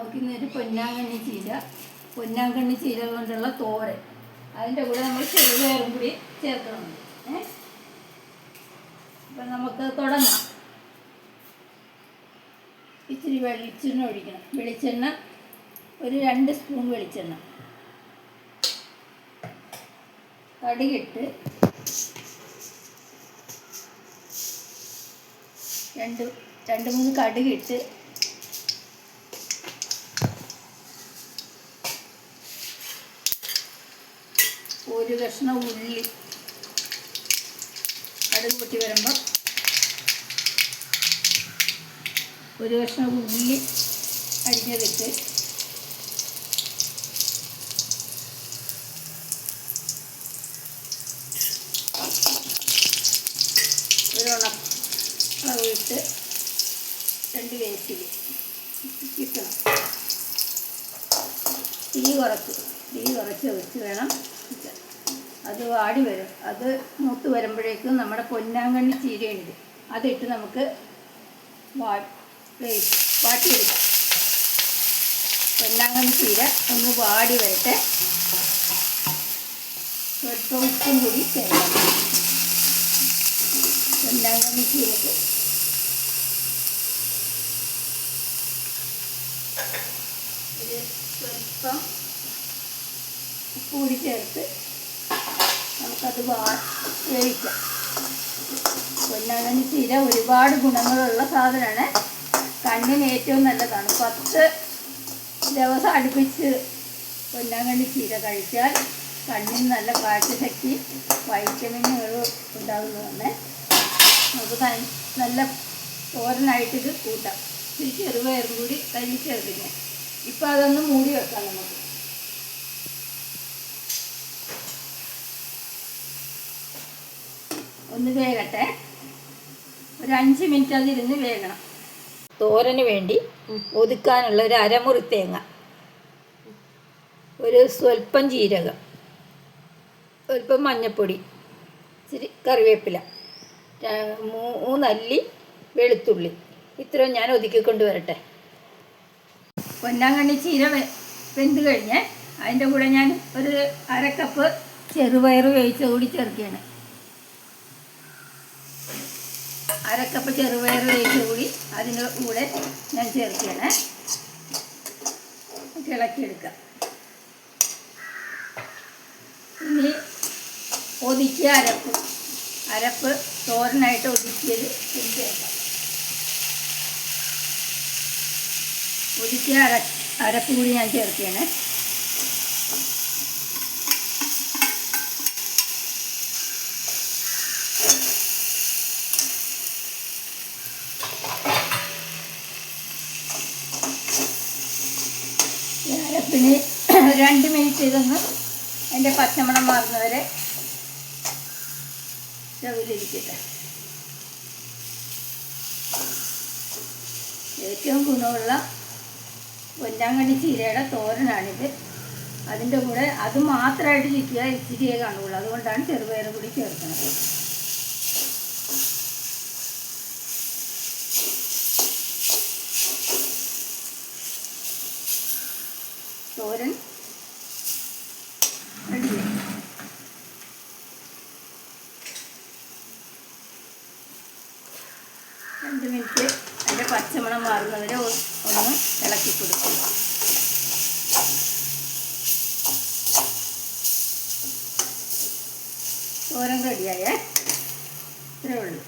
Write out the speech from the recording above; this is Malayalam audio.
നമുക്കിന്നൊരു പൊന്നാങ്കണ്ണി ചീര കൊണ്ടുള്ള തോരൻ. അതിൻ്റെ കൂടെ നമ്മൾ ചെറുപയറും കൂടി ചേർക്കണം. അപ്പം നമുക്ക് തുടങ്ങാം. ഇച്ചിരി വെളിച്ചെണ്ണ ഒഴിക്കണം. വെളിച്ചെണ്ണ ഒരു 2 സ്പൂൺ വെളിച്ചെണ്ണ. കടുകിട്ട് 2-3 കടുകിട്ട് ഒരു കഷ്ണം ഉള്ളി കടുക് പൊട്ടി വരുമ്പോൾ ഒരു കഷ്ണം ഉള്ളി അരിഞ്ഞതിട്ട് ഒരു ഉണക്കളവിട്ട് 2 വേപ്പില കിട്ടണം. തീ കുറച്ച് വെച്ച് വേണം. അത് വാടി വരും. അത് മൂത്ത് വരുമ്പോഴേക്കും നമ്മുടെ പൊന്നാങ്കണ്ണി ചീരയുണ്ട്, അതിട്ട് നമുക്ക് വാട്ടിയെടുക്കാം. പൊന്നാങ്കണ്ണി ചീര ഒന്ന് വാടി വരട്ടെ. സ്വല്പം ഉപ്പും കൂടി ചേർക്കാം. പൊന്നാങ്കണ്ണി ചീരക്ക് ഒരു സ്വല്പം ഉപ്പ് കൂടി ചേർത്ത് നമുക്കത് വേവിക്കാം. പൊന്നാങ്കണ്ണി ചീര ഒരുപാട് ഗുണങ്ങളുള്ള സാധനമാണ്. കണ്ണിന് ഏറ്റവും നല്ലതാണ്. 10 ദിവസം അടുപ്പിച്ച് പൊന്നാങ്കണ്ണി ചീര കഴിച്ചാൽ കണ്ണിന് നല്ല കാഴ്ചശക്തി, വൈറ്റമിനുകളും ഉണ്ടാകുന്നതാണ്. നമുക്ക് നല്ല തോരനായിട്ട് ഇത് കൂട്ടാം. ഇത്തിരി ചെറുപയറും കൂടി ചേർത്തിട്ട് ഇപ്പം അതൊന്ന് മൂടി വെക്കാം. നമുക്ക് ഒന്ന് വേകട്ടെ. ഒരു 5 മിനിറ്റ് അതിരുന്ന് വേകണം. തോരന് വേണ്ടി ഒതുക്കാനുള്ള ഒരു അരമുറി തേങ്ങ, ഒരു സ്വല്പം ജീരകം, സ്വല്പം മഞ്ഞൾപ്പൊടി, ഇച്ചിരി കറിവേപ്പില, 3 അല്ലി വെളുത്തുള്ളി. ഇത്രയും ഞാൻ ഒതുക്കിക്കൊണ്ട് വരട്ടെ. പൊന്നാങ്കണ്ണി ചീര വെന്ത് കഴിഞ്ഞ് അതിൻ്റെ കൂടെ ഞാൻ ഒരു 1/2 കപ്പ് ചെറുപയർ വേവിച്ച കൂടി ചേർക്കുകയാണ്. 1/2 കപ്പ് ചെറുപയർ വേവിച്ച കൂടി അതിൻ്റെ കൂടെ ഞാൻ ചേർക്കുകയാണ്. ഇളക്കിയെടുക്കാം. ഇനി ഒതുക്കിയ അരപ്പ് തോരനായിട്ട് ഒതുക്കിയത് ചേർക്കാം. ഒതുക്കിയ അരപ്പ് കൂടി ഞാൻ ചേർക്കുകയാണ്. അരപ്പിന് 2 മിനിറ്റ് ഇതൊന്ന് അതിൻ്റെ പച്ചമണം മാറുന്നവരെ സ്റ്റവിലിരിക്കട്ടെ. ഏറ്റവും ഗുണമുള്ള പൊന്നാങ്കണ്ണി ചീരയുടെ തോരനാണിത്. അതിൻ്റെ കൂടെ അത് മാത്രമായിട്ട് ചിരിക്കുക ഇച്ചിരിയേ കാണുള്ളൂ. അതുകൊണ്ടാണ് ചെറുപയർ കൂടി ചേർക്കുന്നത്. തോരൻ റെഡിയായി. രണ്ട് മിനിറ്റ് അതിൻ്റെ പച്ചമണം മാറുന്നവരെ ഒന്ന് ഇളക്കി കൊടുക്കും. തോരൻ റെഡിയായേ. ഇത്രയേ ഉള്ളൂ.